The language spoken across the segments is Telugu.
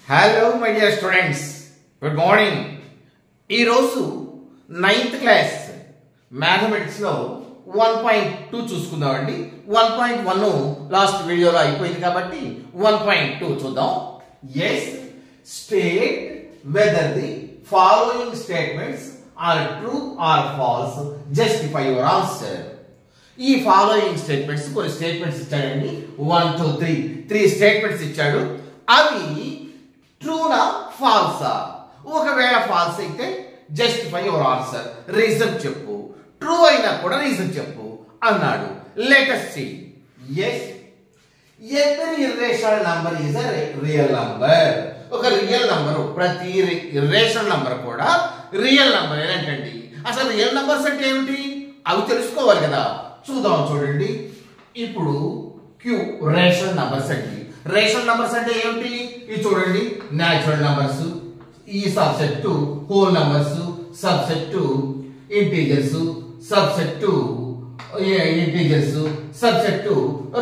Hello my dear students, good morning. ఈరోజు 9th క్లాస్ మ్యాథమెటిక్స్లో 1.2 చూసుకుందామండి. 1.1 లాస్ట్ వీడియోలో అయిపోయింది కాబట్టి 1.2 చూద్దాం. Yes, state whether the following statements are true or false, justify your answer. ఈ ఫాలోయింగ్ స్టేట్మెంట్స్ కొన్ని స్టేట్మెంట్స్ ఇచ్చాడండి. 1 2 3 స్టేట్మెంట్స్ ఇచ్చాడు. అవి ట్రూనా ఫాల్సా? ఒకవేళ ఫాల్స్ అయితే జస్టిఫై యువర్ ఆన్సర్, రీజన్ చెప్పు. ట్రూ అయినా కూడా రీజన్ చెప్పు అన్నాడు. Let us see. yes, every irrational number is a real number. ఒక రియల్ నంబర్, ప్రతి ఇర్రేషనల్ నంబర్ కూడా రియల్ నంబర్ ఏంటండి. అసలు రియల్ నంబర్స్ అంటే ఏమిటి అవి తెలుసుకోవాలి కదా. చూద్దాం. చూడండి, ఇప్పుడు క్యూ రేషనల్ నంబర్స్ అండి. రేషనల్ నంబర్స్ అంటే ఏమిటి? ఇది చూడండి, న్యాచురల్ నంబర్స్, ఈ subset to whole numbers, subset to integers, subset to integers, subset to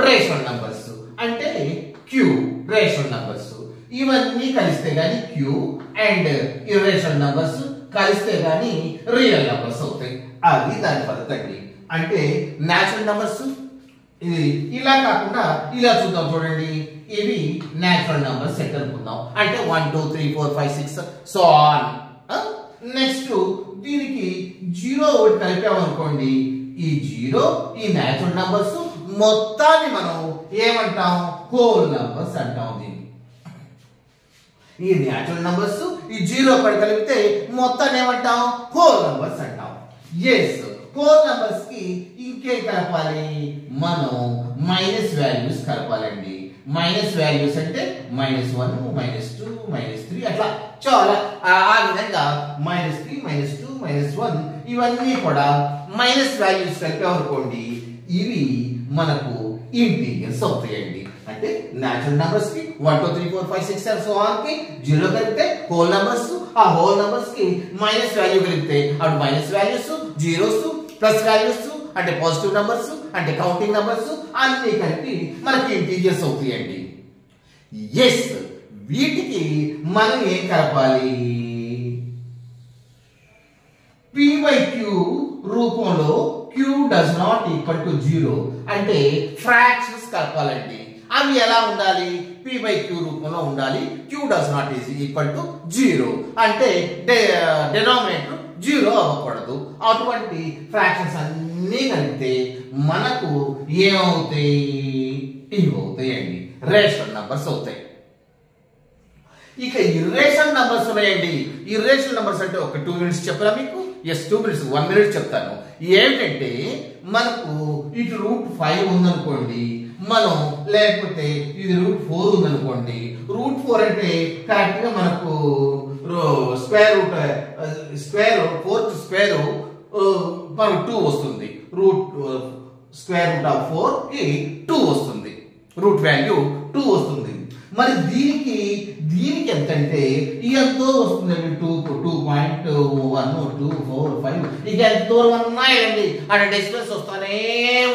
rational numbers. అంటే క్యూ రేషనల్ నంబర్స్. ఇవన్నీ కలిస్తే గానీ క్యూ అండ్ ఇర్రేషనల్ నంబర్స్ కలిస్తే గానీ రియల్ నంబర్స్ అవుతాయి. అది దాని పద్ధతి అండి. అంటే న్యాచురల్ నంబర్స్ ఇది ఇలా కాకుండా ఇలా చూద్దాం. చూడండి, ఇవి న్యాచురల్ నంబర్స్ సెట్ అనుకుందాం. అంటే 1 2 3 4 5 6 సో ఆన్. నెక్స్ట్ దీనికి 0 ఒకటి కలిపామనుకోండి, ఈ 0 ఈ న్యాచురల్ నంబర్స్ మొత్తాన్ని మనం ఏమంటాం? హోల్ నంబర్స్ అంటాం. దీన్ని ఈ న్యాచురల్ నంబర్స్ ఈ 0 ఒకటి కలిపితే మొత్తాన్ని ఏమంటాం? హోల్ నంబర్స్ అంటాం. ఎస్, హోల్ నంబర్స్ కి ఇంకేం కలపాలి? మనం మైనస్ వాల్యూస్ కలపాలండి. మైనస్ వాల్యూస్ అంటే -1 -2 -3 అట్లా చాలా ఆ విధంగా -3 -2 -1 ఇవన్నీ కూడా మైనస్ వాల్యూస్ కలిపామనుకోండి, ఇవి మనకు ఇంటీజర్స్ అవుతాయండి. అంటే న్యాచురల్ నంబర్స్ కి 1 2 3 4 5 6 7 సో ఆన్ కి 0 కలిపితే హోల్ నంబర్స్, ఆ హోల్ నంబర్స్ కి మైనస్ వాల్యూ కలిపితే అప్పుడు minus values, zeros, plus values అంటే పాజిటివ్ నంబర్స్ అంటే కౌంటింగ్ నంబర్స్ అన్ని కలిపి మనకి ఇంటీజర్స్ అవుతాయండి. ఎస్, వీటికి మనం ఏం కలపాలి? p/q రూపంలో q does not equal to 0 అంటే ఫ్రాక్షన్స్ కలపాలండి. అవి ఎలా ఉండాలి? p/q రూపంలో ఉండాలి. q does not equal to 0 అంటే డినామినేటర్ 0 అవ్వకూడదు. అటువంటి ఫ్రాక్షన్స్ అన్నీ కలిపితే మనకు ఏమవుతాయి? ఇవి అవుతాయండి, రేషనల్ నంబర్స్ అవుతాయి. ఇక ఇర్రేషనల్ నంబర్స్ ఉన్నాయండి. ఇర్రేషనల్ నంబర్స్ అంటే ఒక 2 minutes చెప్పరా మీకు? ఎస్, 2 minutes 1 minute చెప్తాను. ఏమిటంటే మనకు ఇటు √5 ఉందనుకోండి, మనం లేకపోతే ఇది √4 ఉందనుకోండి. √4 అంటే కరెక్ట్ గా మనకు స్క్వేర్ రూట్ 2 వస్తుంది. స్క్వేర్ రూట్ ఆఫ్ 4 కి 2 వస్తుంది. రూట్ వాల్యూ 2 వస్తుంది. మరి దీనికి ఎంత అంటే ఎంతో వస్తుందండి. 2.125 ఇక ఎంత దూరం ఉన్నాయండి. అంటే డెసిమల్స్ వస్తూనే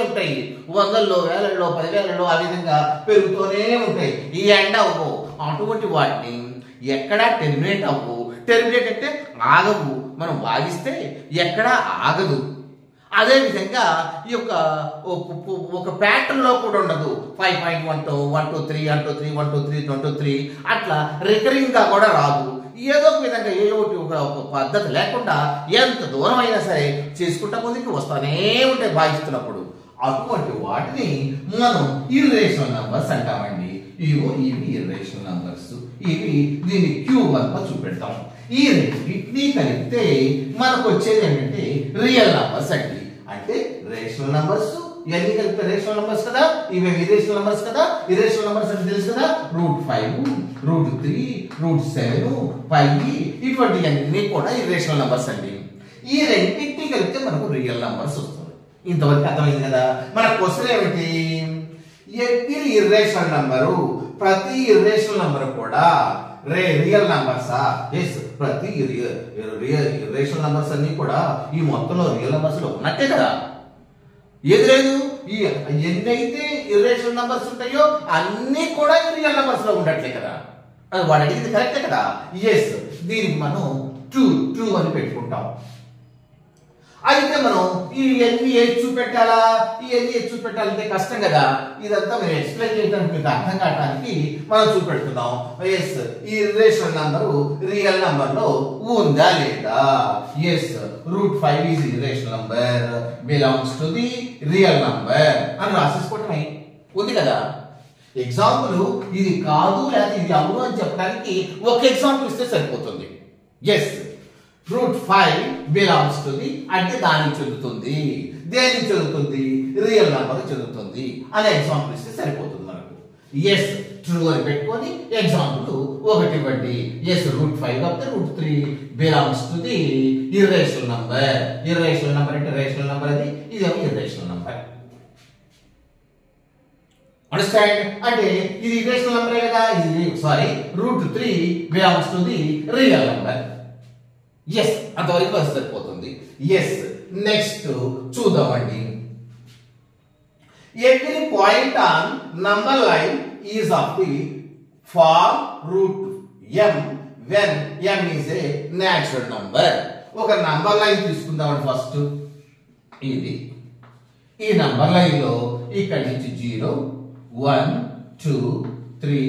ఉంటాయి. 100లో 1000లో 10,000లో ఆ విధంగా పెరుగుతూనే ఉంటాయి. ఈ ఎండ్ అవ్వవు. అటువంటి వాటిని ఎక్కడా టెర్మినేట్ అవ్వవు. టెర్మినేట్ అంటే ఆగవు. మనం భాగిస్తే ఎక్కడా ఆగదు. అదే విధంగా ఈ యొక్క ఒక ప్యాటర్న్ లో కూడా ఉండదు. 5.1 1 2 3 1 2 3 1 2 3 1 2 3 అట్లా రికరింగ్ గా కూడా రాదు. ఏదో ఒక విధంగా ఒక పద్ధతి లేకుండా ఎంత దూరం అయినా సరే చేసుకుంటా ముందుకు వస్తానే ఉంటాయి భాగిస్తున్నప్పుడు. అటువంటి వాటిని మనం ఇర్రేషనల్ నంబర్స్ అంటామండి. ఇవి ఇర్రేషనల్ నంబర్స్. ఇవి దీన్ని Q1 చూపెడతాం. ఈ రెండింటినీ కలిపితే మనకు వచ్చేది ఏంటంటే రియల్ నంబర్స్ అండి. అంటే రేషనల్ నంబర్స్ ఇవన్నీ కలిపితే రేషనల్ నంబర్స్ కదా. ఇవి ఇర్రేషనల్ నంబర్స్ కదా. ఇర్రేషనల్ నంబర్స్ అంటే తెలుసు కదా. √5 √3 √7 5 ఇటువంటివన్నీ కూడా ఇర్రేషనల్ నంబర్స్ అండి. ఈ రెండింటినీ కలిపితే మనకు రియల్ నంబర్స్ వస్తుంది. ఇంతవరకు అర్థమైంది కదా. మన క్వశ్చన్ ఏమిటి? ఎవ్రీ ఇర్రేషనల్ నంబరు, ప్రతి ఇర్రేషనల్ నంబర్ కూడా రియల్ నంబర్సా? ఎస్, ప్రతి ఇర్రేషనల్ నంబర్స్ అన్ని కూడా ఈ మొత్తంలో రియల్ నంబర్స్ లో ఉన్నట్టే కదా. ఏది లేదు, ఈ ఎన్నైతే ఇర్రేషనల్ నంబర్స్ ఉంటాయో అన్ని కూడా రియల్ నంబర్స్ లో ఉండట్లే కదా. అది వాడు అడిగింది కరెక్టే కదా. ఎస్, దీనికి మనం ట్రూ అని పెట్టుకుంటాం. అయితే మనం ఈ ఎన్ని ఏది చూపెట్టాలా, ఈ ఎన్ని ఏది చూపెట్టాలంటే కష్టం కదా. ఇదంతా మేము ఎక్స్ప్లెయిన్ చేయడానికి మీకు అర్థం కావడానికి మనం చూపెడుతున్నాం. ఎస్, ఈ ఇర్రేషనల్ నంబరు రియల్ నంబర్ లో ఉందా లేదా. Yes, √5 is irrational number belongs to the real number అని రాసేసుకోవటమే ఉంది కదా. ఎగ్జాంపుల్ ఇది కాదు లేదా ఇది అవును అని చెప్పడానికి ఒక ఎగ్జాంపుల్ ఇస్తే సరిపోతుంది. ఎస్, √5 బిలాంగ్స్ టు ది అంటే దానికి చెందుతుంది. దేనికి చెందుతుంది? రియల్ నంబర్ చెందుతుంది అనే ఎగ్జాంపుల్ ఇస్తే సరిపోతుంది మనకు. ఎస్, ట్రూ అని పెట్టుకొని ఎగ్జాంపుల్ ఒకటి ఇవ్వండి. Yes, √5 of the √3 belongs to the irrational number. Irrational number అంటే రేషనల్ నంబర్ అది, ఇదేమో ఇర్రేషనల్ నంబర్. అండర్స్టాండ్? అంటే ఇది ఇర్రేషనల్ నంబరే కదా, ఇది sorry √3 belongs to the real number. Yes, అంతవరకు సరిపోతుంది. ఎస్, నెక్స్ట్ చూద్దామండి. Every point on number line is of the form √m when m is a natural number. ఒక నంబర్ లైన్ తీసుకుందామండి. ఫస్ట్ ఇది ఈ నంబర్ లైన్ లో ఇక్కడి నుంచి 0 1 2 3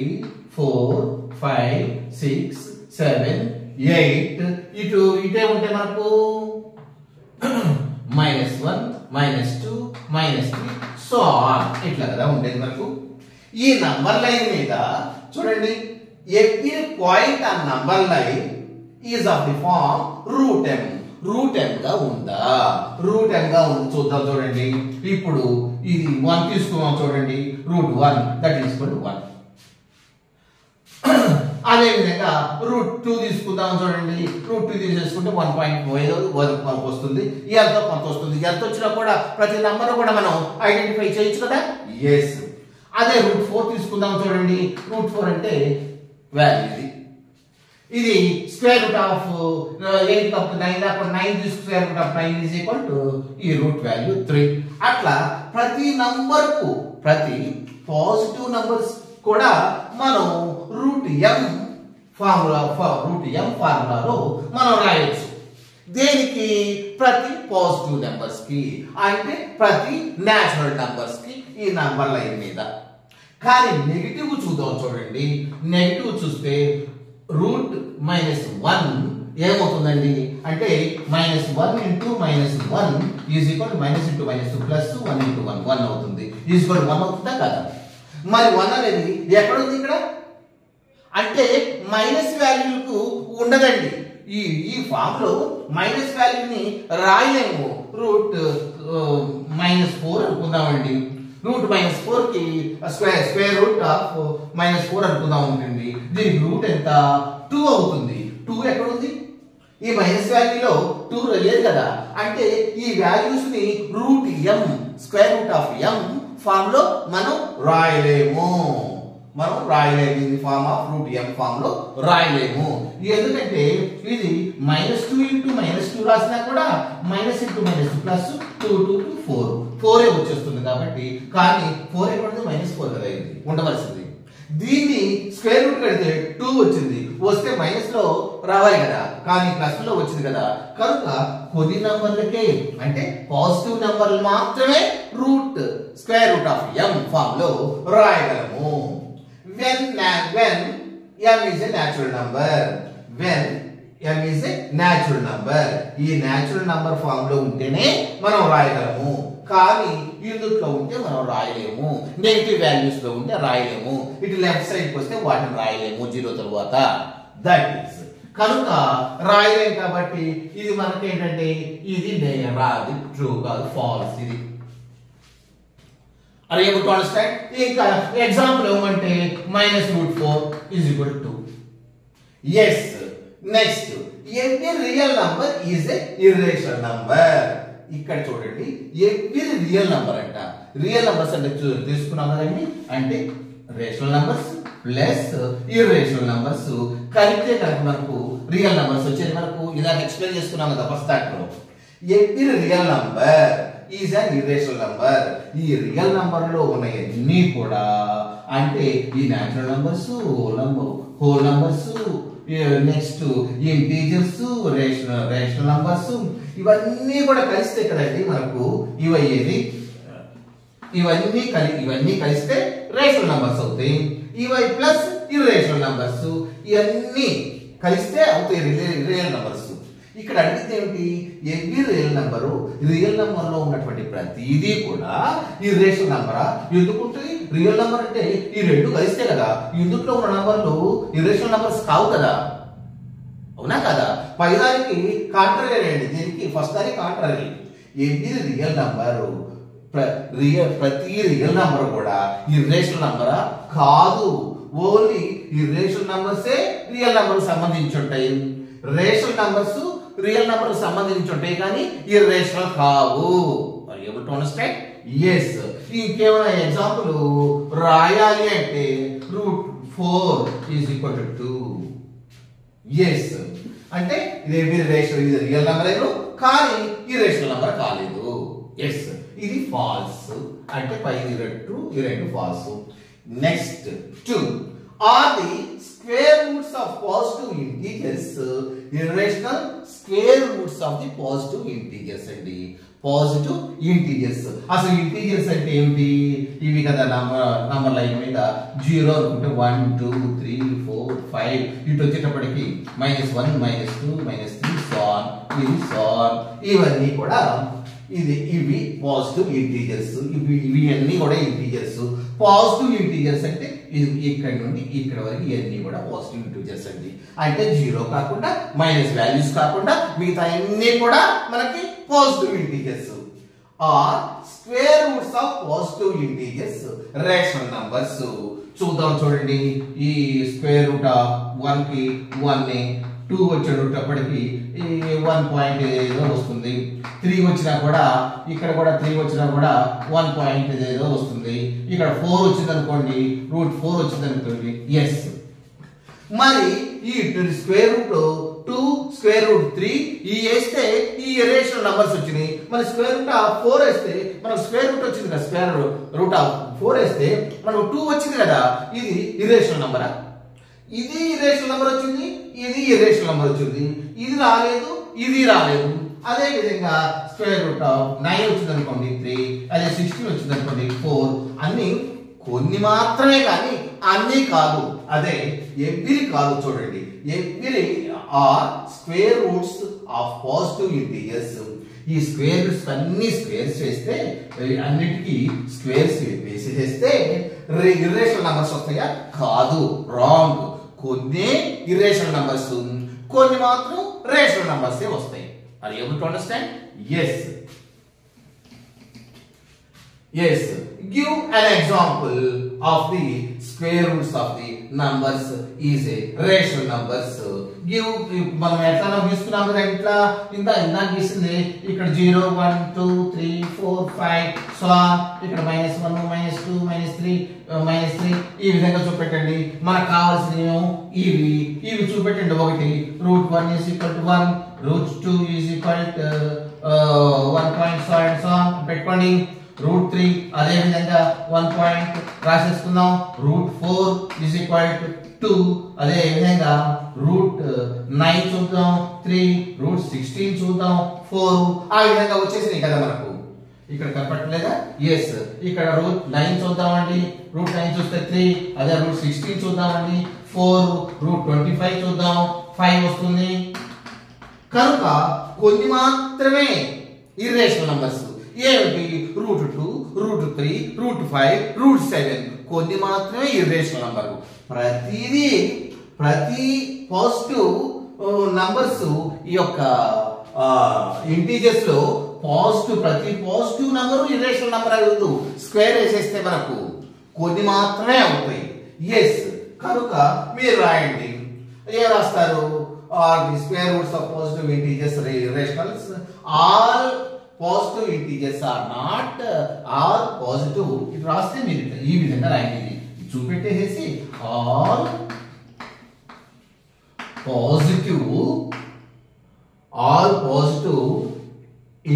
4 5 6 7 8 ఇటే ఉంటే మనకు -1 -2 -3 సో ఆన్ ఇట్లా కదా ఉండేది మనకు. ఈ నంబర్ లైన్ మీద చూడండి, ఎవ్రీ పాయింట్ ఆ number line is of the form √m. √m గా ఉందా? √m గా ఉంది చూద్దాం. చూడండి, ఇప్పుడు ఇది 1 తీసుకున్నాం చూడండి, √1 దట్ ఈస్ ఈక్వల్ టు 1. అదే విధంగా √2 తీసుకుందాం చూడండి, √2 తీసేసుకుంటే 1.5 వస్తుంది. ఎంతో కొంత వస్తుంది. ఎంత వచ్చినా కూడా ప్రతి నంబర్ కూడా మనం ఐడెంటిఫై చేయొచ్చు కదా. ఎస్, అదే √4 తీసుకుందాం చూడండి, √4 అంటే వాల్యూ ఇది square root of 8 up to 9 దాకా 9 తీసుకు square root of 9 is equal to ఈ రూట్ వాల్యూ 3. అట్లా ప్రతి నంబర్ కు ప్రతి పాజిటివ్ నంబర్స్ కూడా మనం √m ఫార్ములాలో మనం రాయొచ్చు. దేనికి? ప్రతి పాజిటివ్ నెంబర్స్ కి, అంటే ప్రతి నేచురల్ నంబర్స్ కి ఈ నంబర్ లైన్ మీద. కానీ నెగిటివ్ చూద్దాం చూడండి. నెగిటివ్ చూస్తే √-1 ఏమవుతుందండి అంటే -1 into -1 is equal to -2 plus 1 into 1 అవుతుంది. ఈజ్ ఈక్వల్ 1 అవుతుందా కదా? మరి 1 అనేది ఎక్కడ ఉంది ఇక్కడ? అంటే మైనస్ వాల్యూలకు ఉండదండి. ఈ ఫామ్ లో మైనస్ వాల్యూని రాయలేము. √-4 అనుకుందామండి. √-4 కి స్క్వేర్ రూట్ ఆఫ్ -4 అనుకుందాం ఉంటుంది. దీనికి రూట్ ఎంత? 2 అవుతుంది. 2 ఎక్కడ ఉంది? ఈ మైనస్ వాల్యూలో 2 లేదు కదా. అంటే ఈ వాల్యూస్ ని √m square root of m form లో మనం రాయలేము. ఇది ఫార్మ్ ఆఫ్ √m ఫామ్ లో రాయలేము. ఎందుకంటే ఇది -2 into -2 రాసినా కూడా -2 ప్లస్ 2 to 4 వచ్చేస్తుంది కాబట్టి. కానీ 4 ఎక్కడ -4 కదా, ఇది ఉండవలసింది. దీన్ని స్క్వేర్ రూట్ కడితే 2 వచ్చింది. వస్తే మైనస్ లో రావాలి కదా, కానీ ప్లస్ లో వచ్చింది కదా. కనుక కొన్ని నంబర్లకే అంటే పాజిటివ్ నంబర్లు మాత్రమే square root of m form లో రాయగలము. when m is a natural number, ఈ నేచురల్ నంబర్ ఫామ్ లో ఉంటేనే మనం రాయగలము. కానీ ఇందులో ఉంటే మనం రాయలేము. నెగిటివ్ వాల్యూస్ లో ఉంటే రాయలేము. ఇటు లెఫ్ట్ సైడ్ కి వస్తే వాటిని రాయలేము 0 తర్వాత. దట్ ఈస్ కనుక రాయలేము. కాబట్టి ఇది మనకి ఏంటంటే ఇది రాదు, ట్రూ కాదు, ఫాల్స్. ఇది Are you able to understand? ఇంకా ఎగ్జాంపుల్ ఏమంటే -√4 is equal to 2. Yes. Next, every real number is a irrational number. ఇక్కడ చూడండి, ఎవ్రీ రియల్ నంబర్ అంట. రియల్ నంబర్స్ అంటే తీసుకున్నాం కదండి, అంటే rational numbers plus irrational numbers కలిపితే కనుక మనకు రియల్ నంబర్స్ వచ్చేది. మనకు ఇలా ఎక్స్ప్లెయిన్ చేసుకున్నాం కదా ఫస్ట్ దాంట్లో. Every real number is an irrational number. ఈ రియల్ నంబర్ లో ఉన్నవన్నీ కూడా అంటే ఈ natural numbers, whole whole numbers, next integers, rational numbers, ఇవన్నీ కూడా కలిస్తే కదండి మనకు ఇవయ్యేది. ఇవన్నీ కలిస్తే రేషనల్ నంబర్స్ అవుతాయి. ఇవై ప్లస్ ఇర్రేషనల్ నంబర్స్, ఇవన్నీ కలిస్తే అవుతాయి రియల్ నంబర్స్. ఇక్కడ అడిగితే ఏమిటి? Every real number, real number లో ఉన్నటువంటి ప్రతిదీ కూడా ఇర్రేషనల్ నంబరా? ఎందుకుంటుంది? రియల్ నంబర్ అంటే ఈ రెండు కలిస్తే కదా. ఇందులో ఉన్న నంబర్లు ఇర్రేషనల్ నంబర్స్ కావు కదా, అవునా కదా? పైదానికి కాంట్రరీ అండి, దీనికి ఫస్ట్ దానికి కాంట్రరీ. ఎవ్రీ రియల్ నంబరు, ప్రతి రియల్ నంబర్ కూడా ఇర్రేషనల్ నంబరా? కాదు. ఓన్లీ ఇర్రేషనల్ నంబర్సే రియల్ నంబర్ సంబంధించి ఉంటాయి. రేషనల్ నంబర్స్ రియల్ నంబర్ సంబంధించి ఉంటాయి కానీ ఇర్రేషనల్ కావు. Are you able to understand? yes. ఇంకేమైనా ఎగ్జాంపుల్ రాయాలి అంటే √4 = 2. yes. అంటే ఇది రియల్ నంబర్ ఏమో కానీ ఇర్రేషనల్ నంబర్ కాలేదు. yes. ఇది ఫాల్స్ అంటే పైది ట్రూ, ఈ రెండు false. Next 2. Are the square roots of positive integers irrational square roots of the positive integers అండి. పాజిటివ్ ఇంటీజర్స్, అసలు ఇంటీజర్స్ అంటే ఏమిటి? ఇవి కదా నంబర్ లైన్ మీద 0 అనుకుంటే 1 2 3 4 5, ఇటు వచ్చేటప్పటికి -1 -2 -3 సో ఆన్, ఇది సో ఆన్, ఇవన్నీ కూడా ఇవి పాజిటివ్ ఇంటీజర్స్. ఇవి అన్ని కూడా ఇంటీజర్స్. పాజిటివ్ ఇంటీజర్స్ అంటే ఇక్కడ నుండి ఇక్కడ వరకు ఇవన్నీ కూడా పాజిటివ్ ఇంటీజర్స్ అండి. అంటే 0 కాకుండా మైనస్ వాల్యూస్ కాకుండా మిగతా అన్ని కూడా మనకి positive integers. Are square roots of positive integers rational numbers. చూద్దాం చూడండి. ఈ స్క్వేర్ రూట్ ఆఫ్ 1 కి 1 2 వచ్చేటప్పటికి 1 పాయింట్ ఏదో వస్తుంది. 3 వచ్చినా కూడా ఇక్కడ కూడా 3 వచ్చినా కూడా 1 పాయింట్ ఏదో వస్తుంది. ఇక్కడ 4 వచ్చింది అనుకోండి, √4 వచ్చింది అనుకోండి. ఎస్. మరి ఈ స్క్వేర్ రూట్ 2 స్క్వేర్ రూట్ 3 ఈ వేస్తే ఈ ఇర్రేషనల్ నంబర్స్ వచ్చినాయి. మరి స్క్వేర్ రూట్ ఆఫ్ 4 వేస్తే మనకు స్క్వేర్ రూట్ వచ్చింది కదా, స్క్వేర్ రూట్ ఆఫ్ 4 వేస్తే మనకు 2 వచ్చింది కదా. ఇది ఇర్రేషనల్ నంబరా? ఇది ఇర్రేషనల్ నంబర్ వచ్చింది, ఇది ఇర్రేషనల్ నంబర్ వచ్చింది. ఇది రాలేదు, ఇది రాలేదు. అదే విధంగా స్క్వేర్ రూట్ ఆఫ్ 9 వచ్చింది అనుకోండి 3, అదే 16 వచ్చింది అనుకోండి 4. అన్ని కొన్ని మాత్రమే కానీ అన్ని కాదు. అదే ఎవ్రీ కాదు. చూడండి, every are square roots of positive integers. ఈ స్క్వేర్ రూట్స్ అన్ని స్క్వేర్స్ వేస్తే, అన్నిటికీ స్క్వేర్స్ వేసేస్తే ఇర్రేషనల్ నంబర్స్ వస్తాయా? కాదు, రాంగ్. కొన్ని ఇర్రేషనల్ నంబర్స్, కొన్ని మాత్రం రేషనల్ నంబర్స్ వస్తాయి. Are you able to understand? yes. yes. Give an example of the square roots of the numbers is a rational numbers. Give, మనం ఎట్లా తీసుకున్నాం కదా, ఇట్లా ఇందాక గీసింది. ఇక్కడ 0 1 2 3 4 5 సో ఇక్కడ -1 -2 -3 -3 ఈ విధంగా చూపెట్టండి. మనకు కావాల్సినవి ఇవి చూపెట్టండి. ఒకటి √1 = 1, √2 = 1.7 పెట్టుకోండి. √3 అదే విధంగా 1 పాయింట్ రాసేసుకుందాం. √4 = 2 అదే విధంగా √9 చూద్దాం 3, √16 చూద్దాం 4. ఆ విధంగా వచ్చేసినాయి కదా మనకు. ఇక్కడ కనపడలేదా? yes. ఇక్కడ √9 చూద్దామండి. √9 చూస్తే 3, అదే √16 చూద్దామండి 4, √25 చూద్దాం 5 వస్తుంది. కనుక కొన్ని మాత్రమే ఇర్రేషనల్ నంబర్స్. ఏమిటి? √2 √3 √5 √7 కొన్ని మాత్రమే ఇర్రేషనల్ నంబర్. ప్రతి పాజిటివ్ నంబర్స్ ఈ యొక్క ఇంటీజర్స్ లో ప్రతి పాజిటివ్ నంబర్ ఇర్రేషనల్ నంబర్ అవ్వదు. స్క్వేర్ వేసేస్తే మనకు కొన్ని మాత్రమే అవుతాయి. yes. కనుక మీరు రాయండి. ఏం రాస్తారు? the square roots of positive integers are irrationals. All positive integers are not all positive. ఇది రాస్తే మీరు ఈ విధంగా రాయండి. చూపెట్టేసి all positive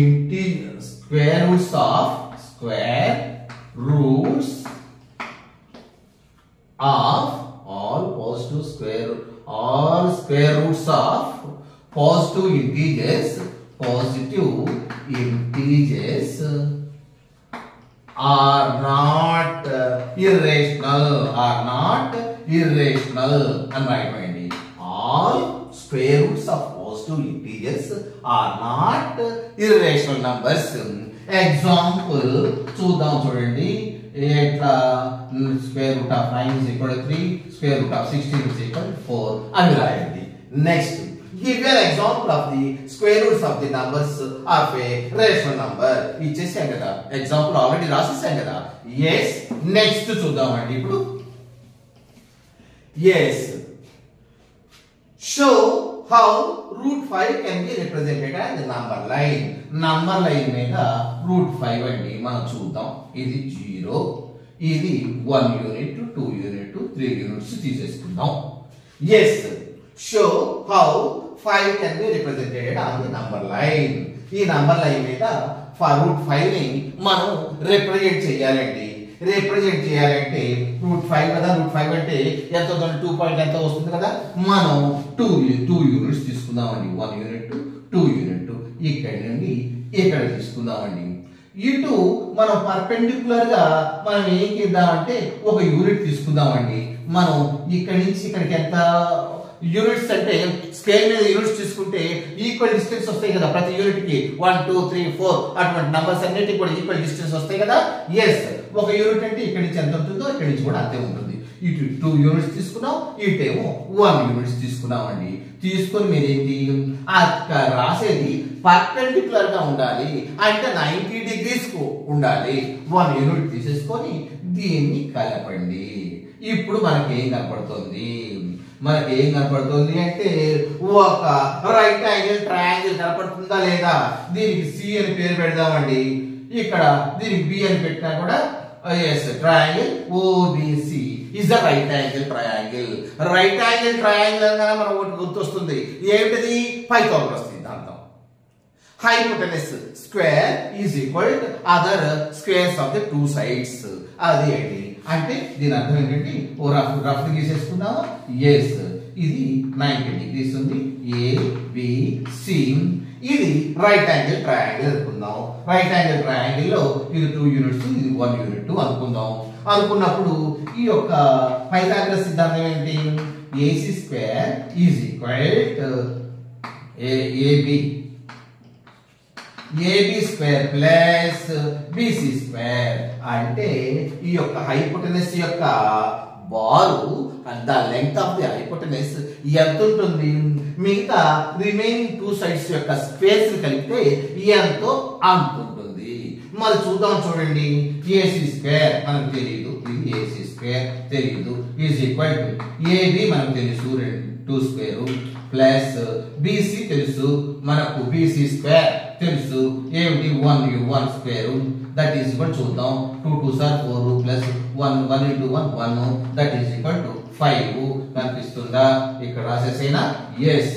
integers square roots of all positive square roots of positive integers are not irrational అని రాయటండి. All square roots of positive integers are not irrational numbers. Example చూద్దాం చూడండి. Square root of 9 is equal to 3, square root of 16 is equal to 4 అని రాయండి. Next give an example of the square roots of the numbers of a rational number. ఇచ్చేసాం కదా, ఎగ్జాంపుల్ ఆల్రెడీ రాసేసాం కదా. yes, నెక్స్ట్ చూద్దామండి ఇప్పుడు. yes, show how root 5 can be represented as the number line. Number line మీద రూట్ 5 అండి మనం చూద్దాం. ఇది 0, ఇది 1 యూనిట్, 2 యూనిట్, 3 యూనిట్స్ తీసేసుకుందాం. yes, show how 5 can be represented on the number line. ఈ నంబర్ లైన్ మీద రూట్ 5 ని మనం రిప్రజెంట్ చేయాలండి. రిప్రజెంట్ చేయాలంటే రూట్ 5 కదా, రూట్ 5 అంటే ఎంత అవుతుంది, 2 పాయింట్ ఎంత వస్తుంది కదా. మనం 2 యూనిట్స్ తీసుకుందామండి. 1 యూనిట్, 2 యూనిట్, ఇక్కడ నుండి ఇక్కడ తీసుకుందామండి. ఇటు మనం పర్పెండిక్యులర్ గా మనం ఏం చేద్దామంటే ఒక యూనిట్ తీసుకుందామండి. మనం ఇక్కడి నుంచి ఇక్కడికి ఎంత యూనిట్స్ అంటే స్కేల్ మీద యూనిట్స్ తీసుకుంటే ఈక్వల్ డిస్టెన్స్ వస్తాయి కదా ప్రతి యూనిట్ కి. 1 2 3 4 అటువంటి నంబర్స్ అన్నిటికీ కూడా ఈక్వల్ డిస్టెన్స్ వస్తాయి కదా. ఎస్, ఒక యూనిట్ అంటే ఇక్కడి నుంచి ఎంత ఉంటుందో ఇక్కడి నుంచి కూడా అంతే ఉంటుంది. ఇటు 2 యూనిట్స్ తీసుకున్నాం, ఇటేమో 1 యూనిట్స్ తీసుకున్నామండి. తీసుకొని మీరేంటి అక్కడ రాసేది పర్పెండిక్యులర్ గా ఉండాలి, అంటే 90 డిగ్రీస్ కు ఉండాలి. 1 యూనిట్ తీసేసుకొని దీన్ని కలపండి. ఇప్పుడు మనకి ఏం కనపడుతుంది, అంటే ఒక రైట్ యాంగిల్ ట్రయాంగిల్ కనపడుతుందా లేదా. దీనికి సి అని పేరు పెడదామండి. ఇక్కడ దీనికి బి అని పెట్టినా కూడా yes, triangle OBC is a right angle triangle. Right angle triangle అనగానే మనం ఒకటి గుర్తొస్తుంది, ఏమిటది, పైథాగరస్ సిద్ధాంతం. Hypotenuse square is equal to other squares of the 2 sides. అది ఏంటి అంటే దీని అర్థం ఏంటంటే ఓ రఫ్ గీసేసుకుందామా. ఎస్, ఇది 90 డిగ్రీస్ ఉంది, ఏ బి సి. ఇది రైట్ యాంగిల్ ట్రయాంగిల్ అనుకుందాం. రైట్ యాంగిల్ ట్రయాంగిల్ లో ఇది 2 యూనిట్స్, ఇది 1 యూనిట్ అనుకుందాం. అనుకున్నప్పుడు ఈ యొక్క పైథాగరస్ సిద్ధాంతం ఏంటి, AC square is equal to AB square plus BC square. అంటే ఈ యొక్క హైపోటెనస్ యొక్క బారు the length of the hypotenuse ఎంత ఉంటుంది, మిగతా రిమైనింగ్ 2 sides యొక్క స్క్వేర్స్ కలిపితే ఎంతో అంత ఉంటుంది. మరి చూద్దాం చూడండి. ఏసీ స్క్వేర్ మనకు తెలియదు, ఇది ఏసీ స్క్వేర్ తెలియదు, ఈజ్ ఈక్వల్ టు ఏబి మనకు తెలుసు 2 స్క్వేర్ ప్లస్ బిసి తెలుసు మనకు, బిసి స్క్వేర్ తెలుసు ఏమిటి 1 స్క్వేర్, దట్ ఈజ్ ఈక్వల్ చూద్దాం 2 2 sir 4 plus 1 1 into 1 1, that is equal to 5 కనిపిస్తుందా. ఇక్కడ రాసేసేనా. ఎస్,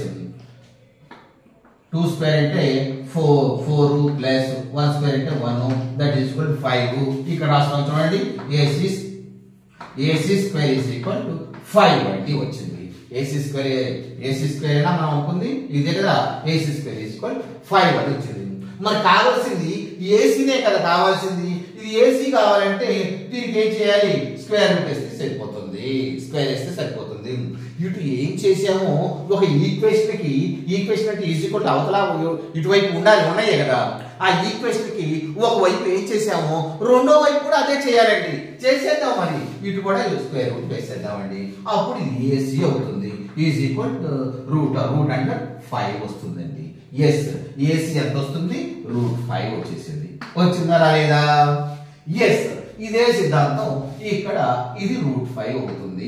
2 స్క్వేర్ అంటే 4 ప్లస్ 1 స్క్వేర్ అంటే 1, దట్ ఈజ్ ఈక్వల్ టు 5. ఇక్కడ రాస్తాం చూడండి, AC square is equal to 5 అంటే వచ్చింది. ఏసీ స్క్వేర్ మనం అనుకుంది ఇదే కదా, ఏసీ స్క్వేర్ ఈజ్ ఈక్వల్ 5 అని వచ్చింది. మరి కావాల్సింది ఏసీనే కదా కావాల్సింది. ఇది ఏసీ కావాలంటే దీనికి ఏం చేయాలి, స్క్వేర్ రూట్ వేస్తే సరిపోతుంది, స్క్వేర్ వేస్తే సరిపోతుంది. ఇటు ఏం చేసామో ఒక ఈక్వేషన్ అంటే ఈజ్ ఈక్వల్ టు అవతల ఇటువైపు ఉన్నాయి కదా. ఆ ఈక్వేషన్ కి ఒక వైపు ఏం చేసామో రెండో వైపు కూడా అదే చేయాలండి. చేసేద్దాం, మరి ఇటు కూడా స్క్వేర్ రూట్ వేసేద్దామండి. అప్పుడు ఇది ఏసీ అవుతుంది, ఈజ్ ఈక్వల్ టు రూట్ అంటే 5 వస్తుందండి. ఎస్, ఏసీ ఎంత వస్తుంది, రూట్ 5 వచ్చేసింది. వచ్చిందా రాలేదా. ఎస్, ఇదే సిద్ధాంతం ఇక్కడ ఇది రూట్ 5 అవుతుంది.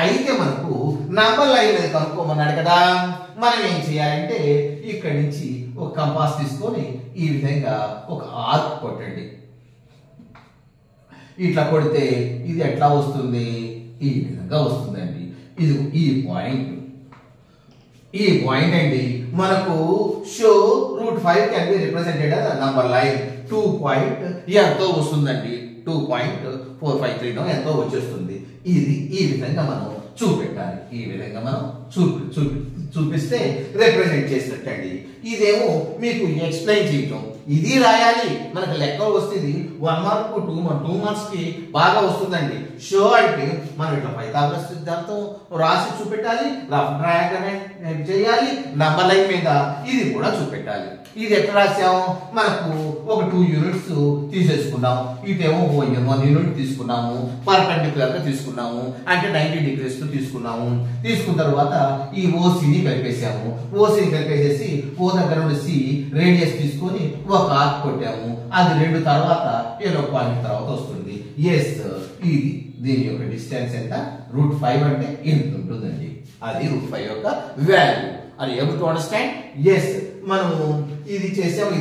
అయితే మనకు నంబర్ లైన్ అనేది కనుక్కోమన్నాడు కదా. మనం ఏం చేయాలంటే ఇక్కడి నుంచి ఒక కంపాస్ తీసుకొని ఈ విధంగా ఒక ఆర్క్ కొట్టండి. ఇట్లా కొడితే ఇది ఎట్లా వస్తుంది, ఈ విధంగా వస్తుందండి. ఇది ఈ పాయింట్ అండి మనకు show root 5 can be represented as number line. 2 point ఎంతో వస్తుందండి, 2.453 ఎంతో వచ్చేస్తుంది. ఇది ఈ విధంగా మనం చూపెట్టాలి. ఈ విధంగా మనం చూపిస్తే రిప్రజెంట్ చేసినట్టండి. ఇదేమో మీకు ఎక్స్ప్లెయిన్ చేయటం, ఇది రాయాలి. మనకు లెక్క వస్తుంది 1 మార్క్ 2 మార్క్స్ కి బాగా వస్తుందండి. షో అంటే మనం ఇట్లా పైథాగరస్ సిద్ధాంతం రాసి చూపెట్టాలి, రఫ్ డయాగ్రమ్ చేయాలి, నంబర్ లైన్ మీద ఇది కూడా చూపెట్టాలి. ఇది ఎట్లా రాసాము, మనకు ఒక 2 యూనిట్స్ తీసేసుకున్నాము. ఇదేమో 1 యూనిట్ తీసుకున్నాము, పర్పెండిక్యులర్ గా తీసుకున్నాము, అంటే 90 డిగ్రీస్ తీసుకున్నాము. తీసుకున్న తర్వాత ఈ ఓసిని కలిపేసాము. ఓసిని కలిపేసేసి ఓ దగ్గర నుండి సి రేడియస్ తీసుకొని ఒక ఆర్క్ కొట్టాము. అది 2 తర్వాత ఏదో పాయింట్ తర్వాత వస్తుంది. ఎస్, ఇది దీని యొక్క డిస్టెన్స్ ఎంత, √5 అంటే ఎంత ఉంటుందండి. అది √5 యొక్క వాల్యూ. అది ఏబుల్ టు అండర్స్టాండ్? ఎస్, మనము ఇది చేసాము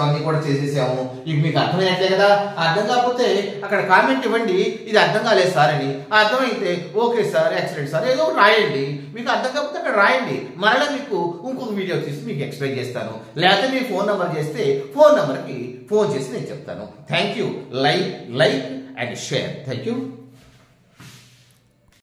అన్ని కూడా చేసేసాము. ఇక మీకు అర్థమైనట్లే కదా. అర్థం కాకపోతే అక్కడ కామెంట్ ఇవ్వండి, ఇది అర్థం కాలేదు సార్ అని. అర్థమైతే ఓకే సార్, ఎక్సలెంట్ సార్, ఏదో రాయండి. మీకు అర్థం కాకపోతే అక్కడ రాయండి, మరలా మీకు ఇంకొక వీడియో తీసి మీకు ఎక్స్ప్లెయిన్ చేస్తాను. లేకపోతే మీ ఫోన్ నెంబర్ చేస్తే ఫోన్ నెంబర్కి ఫోన్ చేసి నేను చెప్తాను. Thank you. Like and share. Thank you.